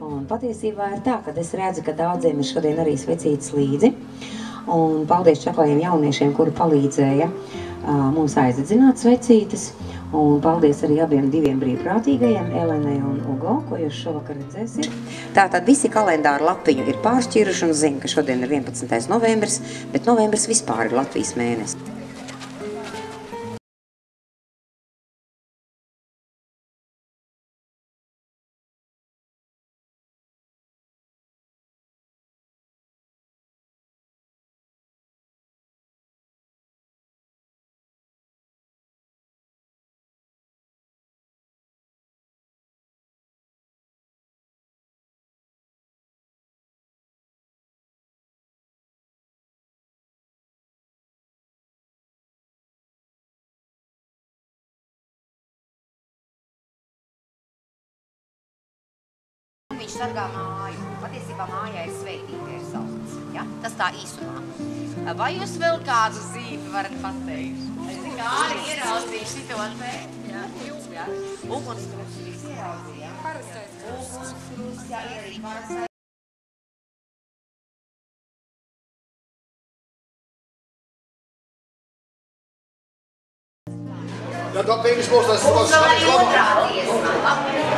Un patiesībā ir tā, ka es redzu, ka daudziem ir šodien arī svecītas līdzi. Un paldies čaklajiem jauniešiem, kuri palīdzēja mums aizdedzināt svecītes. Un paldies arī abiem brīvprātīgajiem, Elenai un Ugo, ko jūs šovakar redzēsiet. Tātad visi kalendāri lapiņu ir pāršķiruši un zina, ka šodien ir 11. novembris, bet novembris vispār ir Latvijas mēnesis. Viņš sargā māju. Patiesībā mājā ir sveitīte, ir saukts. Ja? Tas tā īsumā. Vai jūs vēl kādu zīmi varat pateikt? Es zinu, kā arī ieraudzīju šito te. Jā, jā. Ugunskrusts visi ieraudzīja. Parastais krusts. Ugunskrusts, jā, ir arī parastais. Ja, dat ding is los, dat is wat. Mums vēl arī otrā dziesma.